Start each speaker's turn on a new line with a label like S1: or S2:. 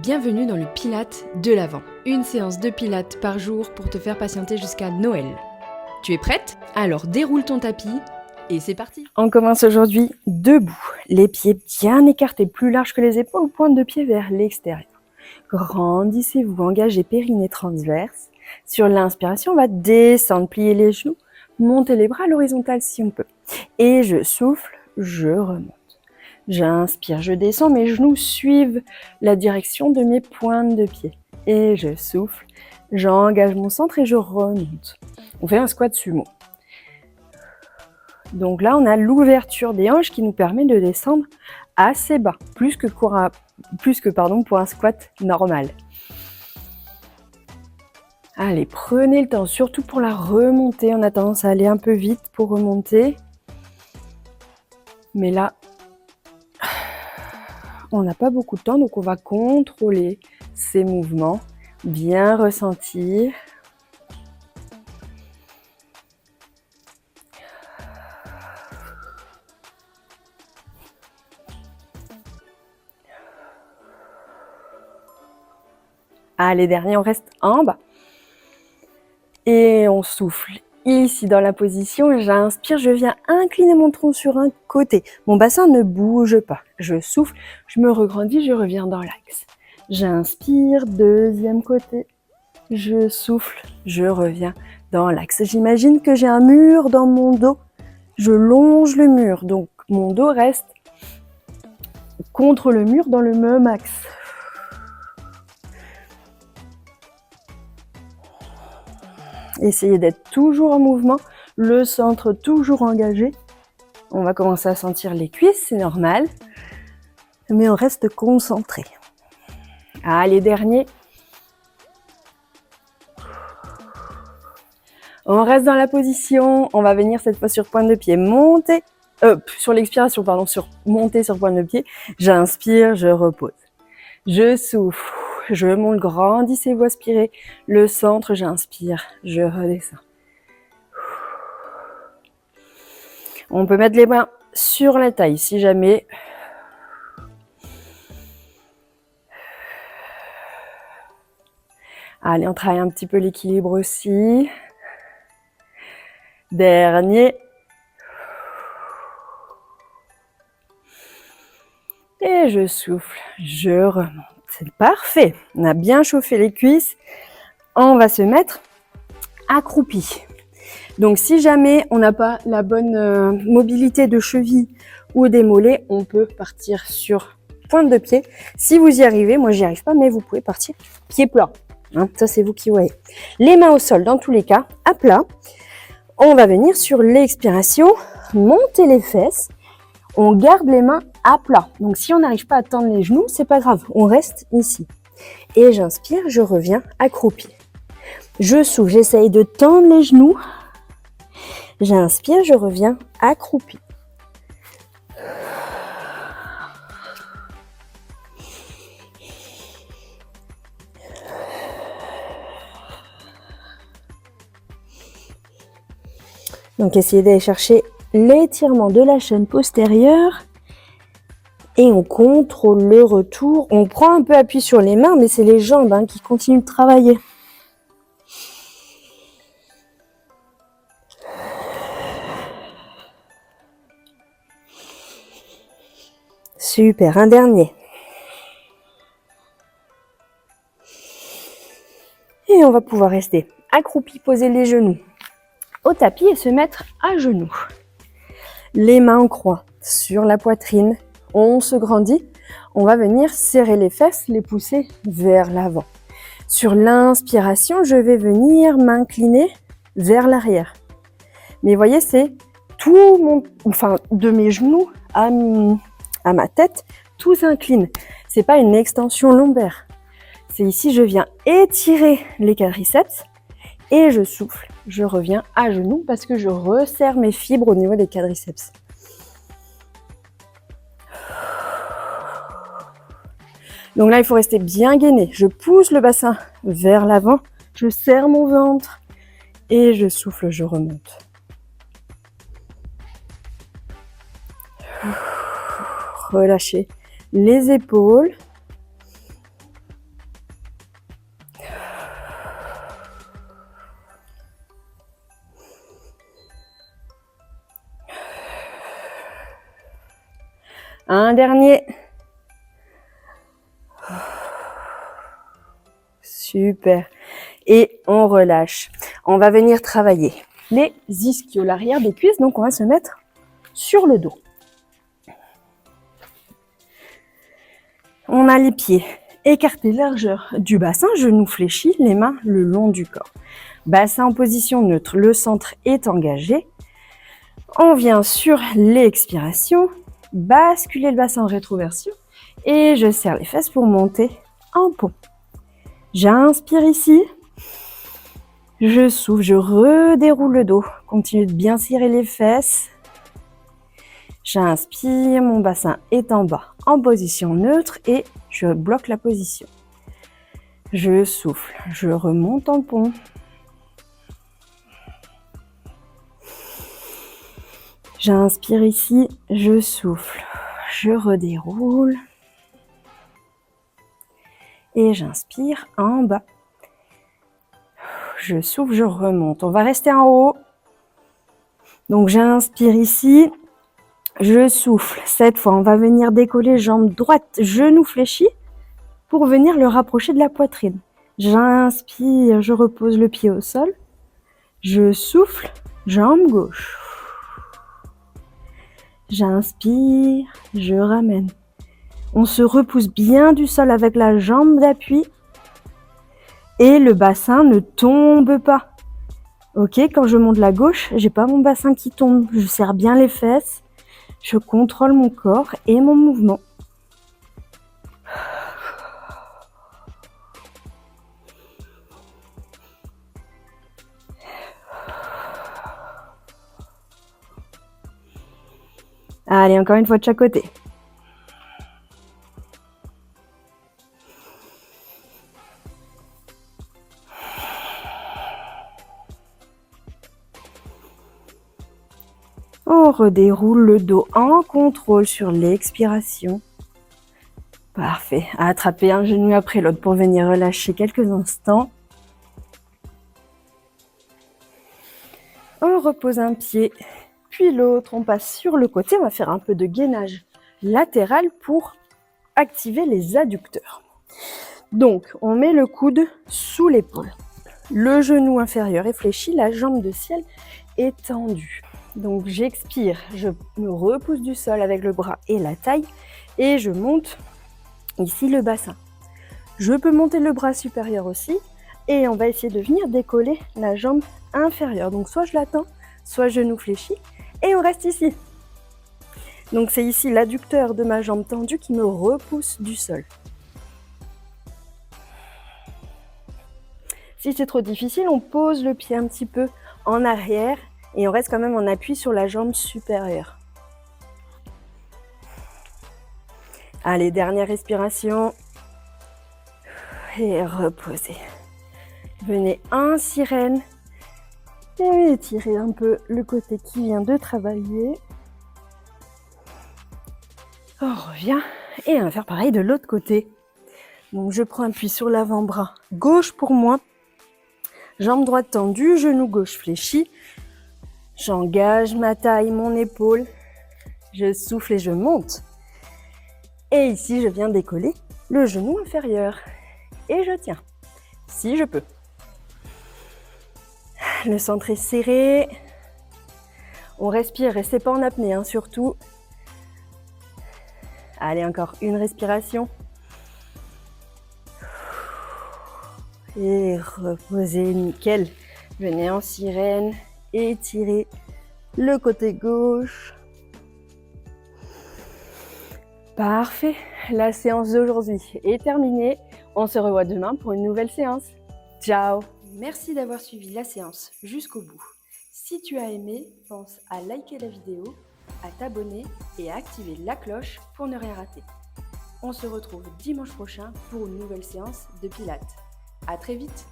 S1: Bienvenue dans le Pilate de l'Avent. Une séance de Pilates par jour pour te faire patienter jusqu'à Noël. Tu es prête? Alors déroule ton tapis et c'est parti.
S2: On commence aujourd'hui debout, les pieds bien écartés, plus larges que les épaules, pointe de pied vers l'extérieur. Grandissez-vous, engagez périnée transverse. Sur l'inspiration, on va descendre, plier les genoux, monter les bras à l'horizontale si on peut. Et je souffle, je remonte. J'inspire, je descends, mes genoux suivent la direction de mes pointes de pied. Et je souffle, j'engage mon centre et je remonte. On fait un squat sumo. Donc là, on a l'ouverture des hanches qui nous permet de descendre assez bas, plus que pour un squat normal. Allez, prenez le temps, surtout pour la remontée. On a tendance à aller un peu vite pour remonter. Mais là, on n'a pas beaucoup de temps, donc on va contrôler ces mouvements, bien ressentir. Allez, dernier, on reste en bas. Et on souffle. Ici, dans la position, j'inspire, je viens incliner mon tronc sur un côté. Mon bassin ne bouge pas. Je souffle, je me regrandis, je reviens dans l'axe. J'inspire, deuxième côté. Je souffle, je reviens dans l'axe. J'imagine que j'ai un mur dans mon dos. Je longe le mur, donc mon dos reste contre le mur dans le même axe. Essayez d'être toujours en mouvement, le centre toujours engagé. On va commencer à sentir les cuisses, c'est normal, mais on reste concentré. Allez, dernier. On reste dans la position, on va venir cette fois sur pointe de pied, monter, sur l'expiration, monter sur pointe de pied. J'inspire, je repose. Je souffle. Je monte, grandissez-vous, aspirez. Le centre, j'inspire, je redescends. On peut mettre les mains sur la taille si jamais. Allez, on travaille un petit peu l'équilibre aussi. Dernier. Et je souffle, je remonte. C'est parfait. On a bien chauffé les cuisses. On va se mettre accroupi. Donc, si jamais on n'a pas la bonne mobilité de cheville ou des mollets, on peut partir sur pointe de pied. Si vous y arrivez, moi j'y arrive pas, mais vous pouvez partir pied plat. Hein, ça, c'est vous qui voyez. Les mains au sol, dans tous les cas, à plat. On va venir sur l'expiration, monter les fesses. On garde les mains à plat. Donc, si on n'arrive pas à tendre les genoux, c'est pas grave. On reste ici. Et j'inspire, je reviens accroupi. Je souffle, j'essaye de tendre les genoux. J'inspire, je reviens accroupi. Donc, essayez d'aller chercher l'étirement de la chaîne postérieure. Et on contrôle le retour. On prend un peu appui sur les mains, mais c'est les jambes qui continuent de travailler. Super, un dernier. Et on va pouvoir rester accroupi, poser les genoux au tapis et se mettre à genoux. Les mains en croix sur la poitrine. On se grandit. On va venir serrer les fesses, les pousser vers l'avant. Sur l'inspiration, je vais venir m'incliner vers l'arrière. Mais voyez, c'est de mes genoux à ma tête, tout s'incline. C'est pas une extension lombaire. C'est ici, je viens étirer les quadriceps et je souffle. Je reviens à genoux parce que je resserre mes fibres au niveau des quadriceps. Donc là, il faut rester bien gainé. Je pousse le bassin vers l'avant, je serre mon ventre et je souffle, je remonte. Relâchez les épaules. Un dernier. Super. Et on relâche. On va venir travailler les ischios, l'arrière des cuisses. Donc, on va se mettre sur le dos. On a les pieds écartés largeur du bassin, genoux fléchis, les mains le long du corps. Bassin en position neutre, le centre est engagé. On vient sur l'expiration, basculer le bassin en rétroversion et je serre les fesses pour monter en pont. J'inspire ici, je souffle, je redéroule le dos. Continue de bien serrer les fesses. J'inspire, mon bassin est en bas, en position neutre et je bloque la position. Je souffle, je remonte en pont. J'inspire ici, je souffle, je redéroule. Et j'inspire en bas. Je souffle, je remonte. On va rester en haut. Donc j'inspire ici. Je souffle. Cette fois, on va venir décoller jambe droite, genou fléchi pour venir le rapprocher de la poitrine. J'inspire, je repose le pied au sol. Je souffle, jambe gauche. J'inspire, je ramène. On se repousse bien du sol avec la jambe d'appui et le bassin ne tombe pas. Ok, quand je monte la gauche, j'ai pas mon bassin qui tombe. Je serre bien les fesses. Je contrôle mon corps et mon mouvement. Allez, encore une fois de chaque côté. On redéroule le dos en contrôle sur l'expiration. Parfait. Attraper un genou après l'autre pour venir relâcher quelques instants. On repose un pied, puis l'autre. On passe sur le côté. On va faire un peu de gainage latéral pour activer les adducteurs. Donc, on met le coude sous l'épaule. Le genou inférieur est fléchi, la jambe de ciel est tendue. Donc j'expire, je me repousse du sol avec le bras et la taille et je monte ici le bassin. Je peux monter le bras supérieur aussi et on va essayer de venir décoller la jambe inférieure. Donc soit je l'attends, soit genou fléchi et on reste ici. Donc c'est ici l'adducteur de ma jambe tendue qui me repousse du sol. Si c'est trop difficile, on pose le pied un petit peu en arrière et on reste quand même en appui sur la jambe supérieure. Allez, dernière respiration. Et reposez. Venez en sirène. Et étirez un peu le côté qui vient de travailler. On revient et on va faire pareil de l'autre côté. Donc je prends appui sur l'avant-bras gauche pour moi. Jambe droite tendue, genou gauche fléchi. J'engage ma taille, mon épaule. Je souffle et je monte. Et ici, je viens décoller le genou inférieur. Et je tiens, si je peux. Le centre est serré. On respire, restez pas en apnée, surtout. Allez, encore une respiration. Et reposez, nickel. Venez en sirène. Étirez le côté gauche. Parfait. La séance d'aujourd'hui est terminée. On se revoit demain pour une nouvelle séance. Ciao.
S1: Merci d'avoir suivi la séance jusqu'au bout. Si tu as aimé, pense à liker la vidéo, à t'abonner et à activer la cloche pour ne rien rater. On se retrouve dimanche prochain pour une nouvelle séance de Pilates. À très vite!